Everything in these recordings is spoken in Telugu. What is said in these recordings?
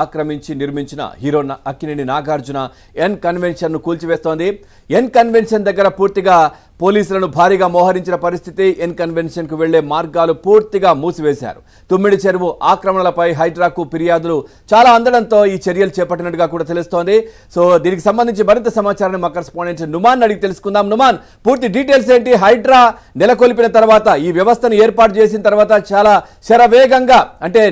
ఆక్రమించి నిర్మించిన hero Akkineni Nagarjuna N convention ను కూల్చివేస్తోంది. ఎన్ కన్వెన్షన్ దగ్గర పూర్తిగా పోలీసులను భారీగా మోహరించిన పరిస్థితి. ఎన్ కన్వెన్షన్ కు వెళ్లే మార్గాలు పూర్తిగా మూసివేశారు. తుమ్మిడి చెరువు ఆక్రమణలపై హైడ్రాకు ఫిర్యాదులు చాలా అందడంతో ఈ చర్యలు చేపట్టినట్టుగా కూడా తెలుస్తోంది. సో దీనికి సంబంధించి మరింత సమాచారాన్ని మా కరెస్పాండెంట్ నుమాన్ అడిగి తెలుసుకుందాం. నుమాన్, పూర్తి డీటెయిల్స్ ఏంటి? హైడ్రా నెలకొల్పిన తర్వాత, ఈ వ్యవస్థను ఏర్పాటు చేసిన తర్వాత చాలా శరవేగంగా, అంటే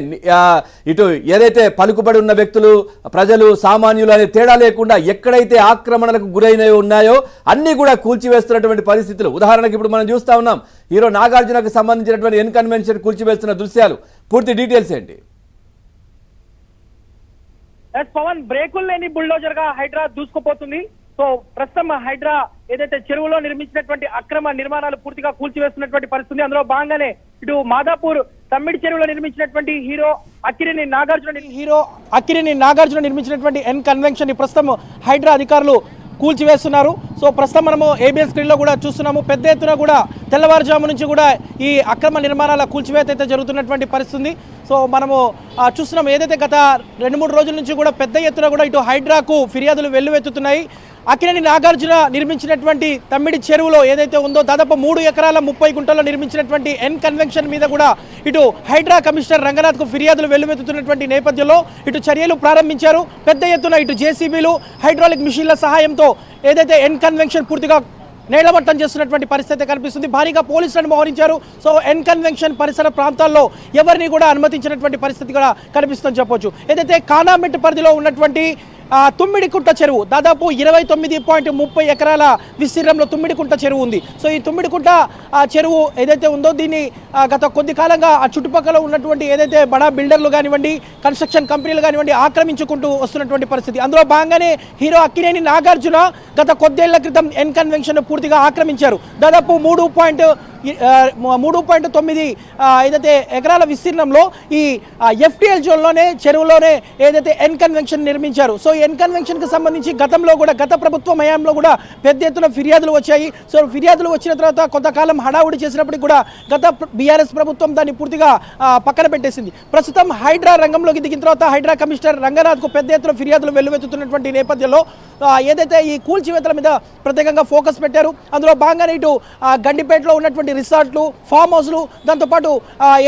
ఇటు ఏదైతే పలుకుబడి ఉన్న వ్యక్తులు, ప్రజలు, సామాన్యులు అనే తేడా లేకుండా ఎక్కడైతే ఆక్రమణలకు గురైనవి ఉన్నాయో అన్ని కూడా కూల్చివేస్తున్నటువంటి పరిస్థితులు. ఉదాహరణకు ఇప్పుడు మనం చూస్తా ఉన్నాం హీరో నాగార్జునకు సంబంధించినటువంటి ఎన్ కన్వెన్షన్ కూల్చివేస్తున్న దృశ్యాలు. పూర్తి డీటెయిల్స్ ఏంటి? పవన్, బ్రేకులు లేని బుల్డోజర్ గా హైడ్రా దూసుకుపోతుంది. సో ప్రస్తుతం హైడ్రా ఏదైతే చెరువులో నిర్మించినటువంటి అక్రమ నిర్మాణాలు పూర్తిగా కూల్చివేస్తున్నటువంటి పరిస్థితి. అందులో భాగంగానే ఇటు మాదాపూర్ తమ్మిడి చెరువులో నిర్మించినటువంటి హీరో అక్కినేని నాగార్జున నిర్మించినటువంటి ఎన్ కన్వెన్షన్ ని ప్రస్తుతం హైడ్రా అధికారులు కూల్చివేస్తున్నారు. సో ప్రస్తుతం మనము ఏబిఎస్ స్క్రీన్లో కూడా చూస్తున్నాము. పెద్ద ఎత్తున కూడా తెల్లవారుజాము నుంచి కూడా ఈ అక్రమ నిర్మాణాల కూల్చివేత అయితే జరుగుతున్నటువంటి పరిస్థితి. సో మనము చూస్తున్నాం, ఏదైతే గత 2-3 రోజుల నుంచి కూడా పెద్ద ఎత్తున కూడా ఇటు హైడ్రాకు ఫిర్యాదులు వెల్లువెత్తుతున్నాయి. అక్కినేని నాగార్జున నిర్మించినటువంటి తమ్మిడి చెరువులో ఏదైతే ఉందో దాదాపు 3 ఎకరాల 30 గుంటల్లో నిర్మించినటువంటి ఎన్ కన్వెన్షన్ మీద కూడా ఇటు హైడ్రా కమిషనర్ రంగనాథ్కు ఫిర్యాదులు వెల్లువెత్తుతున్నటువంటి నేపథ్యంలో ఇటు చర్యలు ప్రారంభించారు. పెద్ద ఎత్తున ఇటు జేసీబీలు, హైడ్రాలిక్ మిషన్ల సహాయంతో ఏదైతే ఎన్ కన్వెన్షన్ పూర్తిగా నేలమట్టం చేస్తున్నటువంటి పరిస్థితి కనిపిస్తుంది. భారీగా పోలీసులను మోహరించారు. సో ఎన్ కన్వెన్షన్ పరిసర ప్రాంతాల్లో ఎవరిని కూడా అనుమతించినటువంటి పరిస్థితి కూడా కనిపిస్తుందని చెప్పొచ్చు. ఏదైతే కానామెట్ పరిధిలో ఉన్నటువంటి తుమ్మిడికుంట చెరువు, దాదాపు 29.30 ఎకరాల విస్తీర్ణంలో తుమ్మిడికుంట చెరువు ఉంది. సో ఈ తుమ్మిడికుంట చెరువు ఏదైతే ఉందో దీన్ని గత కొద్ది కాలంగా ఆ చుట్టుపక్కల ఉన్నటువంటి ఏదైతే బడా బిల్డర్లు కానివ్వండి, కన్స్ట్రక్షన్ కంపెనీలు కానివ్వండి ఆక్రమించుకుంటూ వస్తున్నటువంటి పరిస్థితి. అందులో భాగంగానే హీరో అక్కినేని నాగార్జున గత కొద్దేళ్ల క్రితం ఎన్ కన్వెన్షన్ పూర్తిగా ఆక్రమించారు. దాదాపు 3.9 ఏదైతే ఎకరాల విస్తీర్ణంలో ఈ ఎఫ్టీఎల్ జోన్లోనే చెరువులోనే ఏదైతే ఎన్ కన్వెన్షన్ నిర్మించారు. సో ఎన్ కన్వెన్షన్ కి సంబంధించి గతంలో కూడా గత ప్రభుత్వం హయాంలో కూడా పెద్ద ఎత్తున ఫిర్యాదులు వచ్చాయి. సో ఫిర్యాదులు వచ్చిన తర్వాత కొంతకాలం హడావుడి చేసినప్పటికీ కూడా గత బీఆర్ఎస్ ప్రభుత్వం దాన్ని పూర్తిగా పక్కన పెట్టేసింది. ప్రస్తుతం హైడ్రా రంగంలోకి దిగిన తర్వాత హైడ్రా కమిషనర్ రంగనాథ్కు పెద్ద ఎత్తున ఫిర్యాదులు వెల్లువెత్తుతున్నటువంటి నేపథ్యంలో ఏదైతే ఈ కూల్చివేతల మీద ప్రత్యేకంగా ఫోకస్ పెట్టారు. అందులో భాగంగానే ఇటు గండిపేటలో ఉన్నటువంటి రిసార్ట్లు, ఫామ్ హౌస్లు, దాంతోపాటు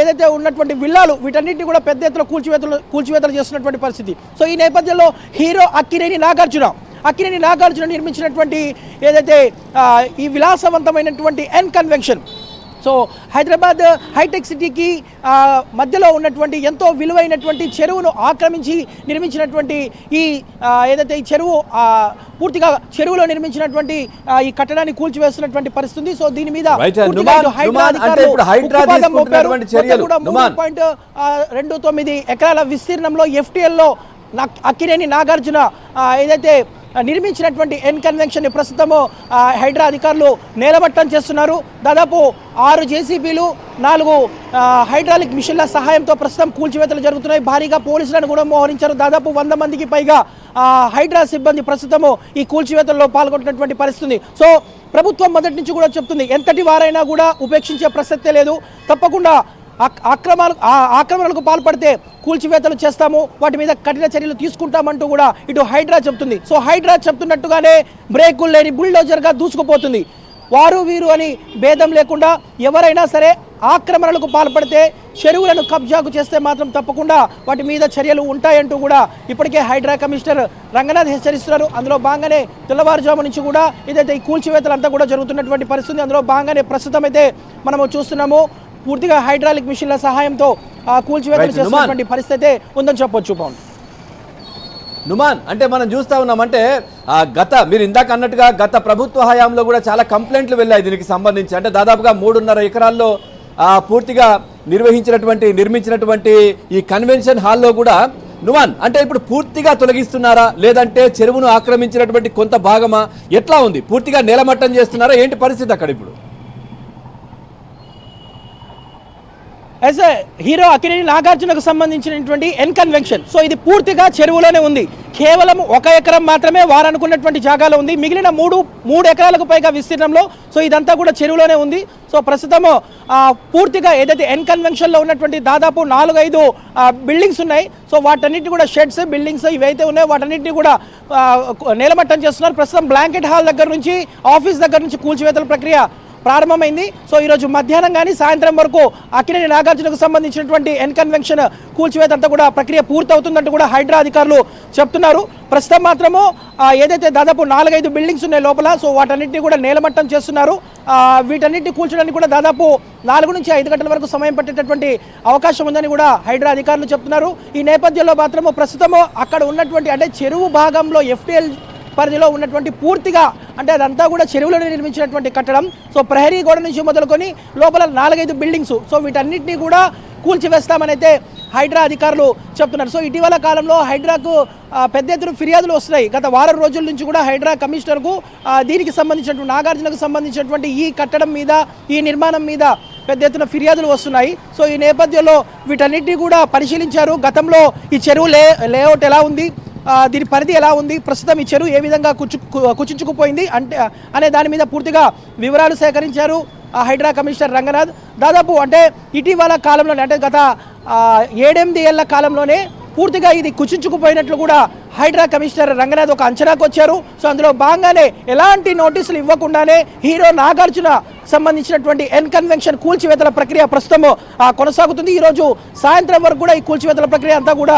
ఏదైతే ఉన్నటువంటి విల్లాలు, వీటన్నిటిని కూడా పెద్ద ఎత్తున కూల్చివేతలు చేస్తున్నటువంటి పరిస్థితి. సో ఈ నేపథ్యంలో హీరో అక్కినేని నాగార్జున నిర్మించినటువంటి ఏదైతే ఈ విలాసవంతమైనటువంటి N convention, so Hyderabad hitech సిటీకి మధ్యలో ఉన్నటువంటి ఎంతో విలువైనటువంటి చెరువును ఆక్రమించి నిర్మించినటువంటి ఈ ఏదైతే ఈ చెరువు పూర్తిగా చెరువులో నిర్మించినటువంటి ఈ కట్టడాన్ని కూల్చివేస్తున్నటువంటి పరిస్థితి. సో దీని మీద 3.29 ఎకరాల విస్తీర్ణంలో ఎఫ్టీఎల్లో అక్కినేని నాగార్జున ఏదైతే నిర్మించినటువంటి ఎన్ కన్వెన్షన్ ని ప్రస్తుతము హైడ్రా అధికారులు నేలమట్టం చేస్తున్నారు. దాదాపు 6 జేసీబీలు, 4 హైడ్రాలిక్ మిషన్ల సహాయంతో ప్రస్తుతం కూల్చివేతలు జరుగుతున్నాయి. భారీగా పోలీసులను కూడా మోహరించారు. దాదాపు 100 మందికి పైగా హైడ్రా సిబ్బంది ప్రస్తుతము ఈ కూల్చివేతల్లో పాల్గొంటున్నటువంటి పరిస్థితి. సో ప్రభుత్వం మొదటి నుంచి కూడా చెప్తుంది, ఎంతటి వారైనా కూడా ఉపేక్షించే ప్రసక్తే లేదు, తప్పకుండా ఆక్రమణలకు పాల్పడితే కూల్చివేతలు చేస్తాము, వాటి మీద కఠిన చర్యలు తీసుకుంటామంటూ కూడా ఇటు హైడ్రా చెప్తుంది. సో హైడ్రా చెప్తున్నట్టుగానే బ్రేకులు లేని బుల్డోజర్గా దూసుకుపోతుంది. వారు వీరు అని భేదం లేకుండా ఎవరైనా సరే ఆక్రమణలకు పాల్పడితే, చెరువులను కబ్జాకు చేస్తే మాత్రం తప్పకుండా వాటి మీద చర్యలు ఉంటాయంటూ కూడా ఇప్పటికే హైడ్రా కమిషనర్ రంగనాథ్ హెచ్చరిస్తున్నారు. అందులో భాగంగానే తెల్లవారుజాము నుంచి కూడా ఏదైతే ఈ కూల్చివేతలు అంతా కూడా జరుగుతున్నటువంటి పరిస్థితి. అందులో భాగంగానే ప్రస్తుతం అయితే మనము చూస్తున్నాము, పూర్తిగా హైడ్రాలిక్ మిషన్ల సహాయంతో కూల్చివేతలు చేస్తున్నటువంటి పరిస్థితి ఉందని చెప్పొచ్చు. పవన్, నుమాన్, అంటే మనం చూస్తా ఉన్నామంటే మీరు ఇందాక అన్నట్టుగా గత ప్రభుత్వ హయాంలో కూడా చాలా కంప్లైంట్లు వెళ్ళాయి దీనికి సంబంధించి. అంటే దాదాపుగా 3.5 ఎకరాల్లో పూర్తిగా నిర్మించినటువంటి ఈ కన్వెన్షన్ హాల్లో కూడా నుమాన్, అంటే ఇప్పుడు పూర్తిగా తొలగిస్తున్నారా, లేదంటే చెరువును ఆక్రమించినటువంటి కొంత భాగమా, ఎట్లా ఉంది? పూర్తిగా నేలమట్టం చేస్తున్నారా, ఏంటి పరిస్థితి అక్కడ ఇప్పుడు? హీరో అక్కినేని నాగార్జునకు సంబంధించినటువంటి ఎన్ కన్వెన్షన్, సో ఇది పూర్తిగా చెరువులోనే ఉంది. కేవలం 1 ఎకరం మాత్రమే వారు అనుకున్నటువంటి జాగాలో ఉంది. మిగిలిన మూడు ఎకరాలకు పైగా విస్తీర్ణంలో సో ఇదంతా కూడా చెరువులోనే ఉంది. సో ప్రస్తుతము పూర్తిగా ఏదైతే ఎన్ కన్వెన్షన్లో ఉన్నటువంటి దాదాపు 4-5 బిల్డింగ్స్ ఉన్నాయి. సో వాటన్నిటిని కూడా షెడ్స్, బిల్డింగ్స్ ఇవైతే ఉన్నాయో వాటన్నిటిని కూడా నేలమట్టం చేస్తున్నారు. ప్రస్తుతం బ్లాంకెట్ హాల్ దగ్గర నుంచి, ఆఫీస్ దగ్గర నుంచి కూల్చివేతల ప్రక్రియ ప్రారంభమైంది. సో ఈరోజు మధ్యాహ్నం కానీ సాయంత్రం వరకు అక్కినేని నాగార్జునకు సంబంధించినటువంటి ఎన్ కన్వెన్షన్ కూల్చివేత అంతా కూడా ప్రక్రియ పూర్తవుతుందంటూ కూడా హైడ్రా అధికారులు చెప్తున్నారు. ప్రస్తుతం మాత్రము ఏదైతే దాదాపు 4-5 బిల్డింగ్స్ ఉన్నాయి లోపల, సో వాటన్నిటిని కూడా నేలమట్టం చేస్తున్నారు. వీటన్నిటిని కూల్చడానికి కూడా దాదాపు 4 నుంచి 5 గంటల వరకు సమయం పట్టేటటువంటి అవకాశం ఉందని కూడా హైడ్రా అధికారులు చెప్తున్నారు. ఈ నేపథ్యంలో మాత్రము ప్రస్తుతము అక్కడ ఉన్నటువంటి అంటే చెరువు భాగంలో ఎఫ్టీఎల్ పరిధిలో ఉన్నటువంటి పూర్తిగా అంటే అదంతా కూడా చెరువులో నిర్మించినటువంటి కట్టడం. సో ప్రహరీ గోడ నుంచి మొదలుకొని లోపల 4-5 బిల్డింగ్స్, సో వీటన్నిటిని కూడా కూల్చివేస్తామని అయితే హైడ్రా అధికారులు చెప్తున్నారు. సో ఇటీవల కాలంలో హైడ్రాకు పెద్ద ఎత్తున ఫిర్యాదులు వస్తున్నాయి. గత వారం రోజుల నుంచి కూడా హైడ్రా కమిషనర్కు దీనికి సంబంధించినటువంటి నాగార్జునకు సంబంధించినటువంటి ఈ కట్టడం మీద, ఈ నిర్మాణం మీద పెద్ద ఎత్తున ఫిర్యాదులు వస్తున్నాయి. సో ఈ నేపథ్యంలో వీటన్నిటిని కూడా పరిశీలించారు. గతంలో ఈ చెరువు లేఅవుట్ ఎలా ఉంది, దీని పరిధి ఎలా ఉంది, ప్రస్తుతం ఈ చెరువు ఏ విధంగా కుచించుకుపోయింది అంటే అనే దాని మీద పూర్తిగా వివరాలు సేకరించారు హైడ్రా కమిషనర్ రంగనాథ్. దాదాపు అంటే ఇటీవల కాలంలోనే అంటే గత 7-8 ఏళ్ల కాలంలోనే పూర్తిగా ఇది కుచించుకుపోయినట్లు కూడా హైడ్రా కమిషనర్ రంగనాథ్ ఒక అంచనాకు వచ్చారు. సో అందులో భాగంగానే ఎలాంటి నోటీసులు ఇవ్వకుండానే హీరో నాగార్జున సంబంధించినటువంటి ఎన్ కన్వెన్షన్ కూల్చివేతల ప్రక్రియ ప్రస్తుతం కొనసాగుతుంది. ఈరోజు సాయంత్రం వరకు కూడా ఈ కూల్చివేతల ప్రక్రియ అంతా కూడా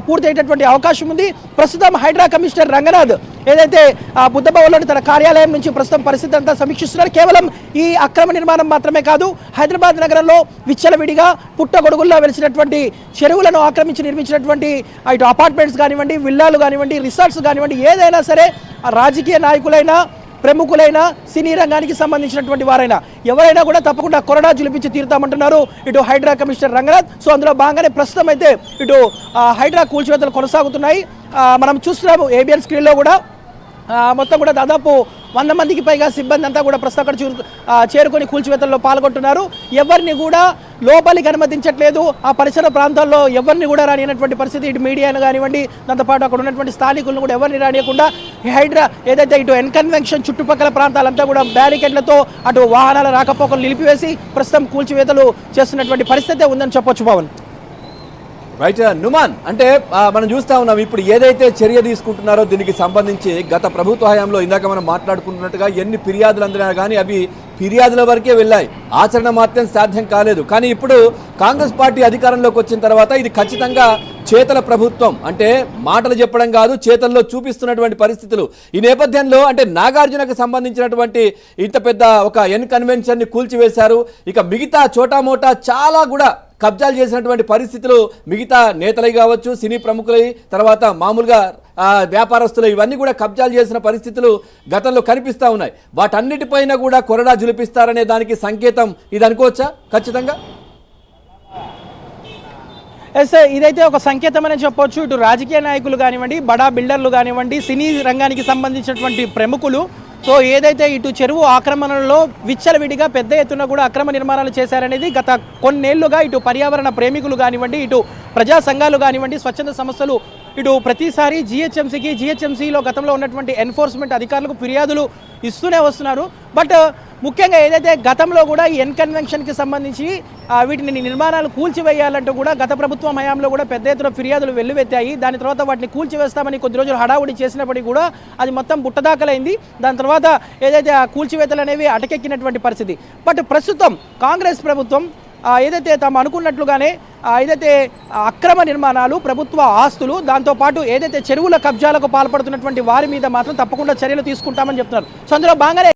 పూర్తయ్యేటటువంటి అవకాశం ఉంది. ప్రస్తుతం హైడ్రా కమిషనర్ రంగనాథ్ ఏదైతే బుద్ధభవన్లోని తన కార్యాలయం నుంచి ప్రస్తుతం పరిస్థితి అంతా సమీక్షిస్తున్నారు. కేవలం ఈ అక్రమ నిర్మాణం మాత్రమే కాదు, హైదరాబాద్ నగరంలో విచ్చలవిడిగా పుట్టగొడుగుల్లో వెలిసినటువంటి చెరువులను ఆక్రమించి నిర్మించినటువంటి ఇటు అపార్ట్మెంట్స్ కానివ్వండి, విల్లాలు కానివ్వండి, రిసార్ట్స్ కానివ్వండి, ఏదైనా సరే రాజకీయ నాయకులైనా, ప్రముఖులైన, సినీ రంగానికి సంబంధించినటువంటి వారైనా ఎవరైనా కూడా తప్పకుండా కొరడా జులిపించి తీరుతామంటున్నారు ఇటు హైడ్రా కమిషనర్ రంగనాథ్. సో అందులో భాగంగానే ప్రస్తుతం అయితే ఇటు హైడ్రా కూల్చివేతలు కొనసాగుతున్నాయి. మనం చూస్తున్నాము ఏబిఎన్ స్క్రీన్లో కూడా మొత్తం కూడా దాదాపు 100 మందికి పైగా సిబ్బంది అంతా కూడా ప్రస్తుతం అక్కడ చేరుకొని కూల్చివేతల్లో పాల్గొంటున్నారు. ఎవరిని కూడా లోపలికి అనుమతించట్లేదు. ఆ పరిసర ప్రాంతాల్లో ఎవరిని కూడా రానియనటువంటి పరిస్థితి. ఇటు మీడియాను కానివ్వండి, దాంతోపాటు అక్కడ ఉన్నటువంటి స్థానికులను కూడా ఎవరిని రానియకుండా హైడ్రా ఏదైతే ఇటు ఎన్ కన్వెన్షన్ చుట్టుపక్కల ప్రాంతాలంతా కూడా బ్యారికేడ్లతో అటు వాహనాల రాకపోకలు నిలిపివేసి ప్రస్తుతం కూల్చివేతలు చేస్తున్నటువంటి పరిస్థితి ఉందని చెప్పొచ్చు పవన్. రైట్ నుమాన్, అంటే మనం చూస్తా ఉన్నాం ఇప్పుడు ఏదైతే చర్య తీసుకుంటున్నారో దీనికి సంబంధించి గత ప్రభుత్వ హయాంలో ఇందాక మనం మాట్లాడుకుంటున్నట్టుగా ఎన్ని ఫిర్యాదులు అందినా కానీ అవి ఫిర్యాదుల వరకే వెళ్ళాయి, ఆచరణ మాత్రం సాధ్యం కాలేదు. కానీ ఇప్పుడు కాంగ్రెస్ పార్టీ అధికారంలోకి వచ్చిన తర్వాత ఇది ఖచ్చితంగా చేతల ప్రభుత్వం, అంటే మాటలు చెప్పడం కాదు చేతల్లో చూపిస్తున్నటువంటి పరిస్థితులు. ఈ నేపథ్యంలో అంటే నాగార్జునకు సంబంధించినటువంటి ఇంత పెద్ద ఒక ఎన్ కన్వెన్షన్ని కూల్చివేశారు. ఇక మిగతా చోటామోటా చాలా కూడా కబ్జాలు చేసినటువంటి పరిస్థితులు మిగతా నేతలై కావచ్చు, సినీ ప్రముఖులై, తర్వాత మామూలుగా వ్యాపారస్తులు, ఇవన్నీ కూడా కబ్జాలు చేసిన పరిస్థితులు గతంలో కనిపిస్తూ ఉన్నాయి. వాటన్నిటిపైన కూడా కొరడా జులిపిస్తారనే దానికి సంకేతం ఇది అనుకోవచ్చా ఖచ్చితంగా? ఎస్, ఇదైతే ఒక సంకేతం అని చెప్పొచ్చు. ఇటు రాజకీయ నాయకులు కానివ్వండి, బడా బిల్డర్లు కానివ్వండి, సినీ రంగానికి సంబంధించినటువంటి ప్రముఖులు సో ఏదైతే ఇటు చెరువు ఆక్రమణలో విచ్చలవిడిగా పెద్ద ఎత్తున కూడా అక్రమ నిర్మాణాలు చేశారనేది గత కొన్నేళ్లుగా ఇటు పర్యావరణ ప్రేమికులు కానివ్వండి, ఇటు ప్రజా సంఘాలు కానివ్వండి, స్వచ్ఛంద సంస్థలు ఇటు ప్రతిసారి జిహెచ్ఎంసీలో గతంలో ఉన్నటువంటి ఎన్ఫోర్స్మెంట్ అధికారులకు ఫిర్యాదులు ఇస్తూనే వస్తున్నారు. బట్ ముఖ్యంగా ఏదైతే గతంలో కూడా ఈ ఎన్ కన్వెన్షన్కి సంబంధించి వీటిని నిర్మాణాలు కూల్చివేయాలంటూ కూడా గత ప్రభుత్వం హయాంలో కూడా పెద్ద ఎత్తున ఫిర్యాదులు వెల్లువెత్తాయి. దాని తర్వాత వాటిని కూల్చివేస్తామని కొద్ది రోజులు హడావుడి చేసినప్పటికీ కూడా అది మొత్తం బుట్టదాఖలైంది. దాని తర్వాత ఏదైతే ఆ కూల్చివేతలు అనేవి అటకెక్కినటువంటి పరిస్థితి. బట్ ప్రస్తుతం కాంగ్రెస్ ప్రభుత్వం ఏదైతే తాము అనుకున్నట్లుగానే ఏదైతే అక్రమ నిర్మాణాలు, ప్రభుత్వ ఆస్తులు, దాంతోపాటు ఏదైతే చెరువుల కబ్జాలకు పాల్పడుతున్నటువంటి వారి మీద మాత్రం తప్పకుండా చర్యలు తీసుకుంటామని చెప్తున్నారు. సో అందులో భాగంగానే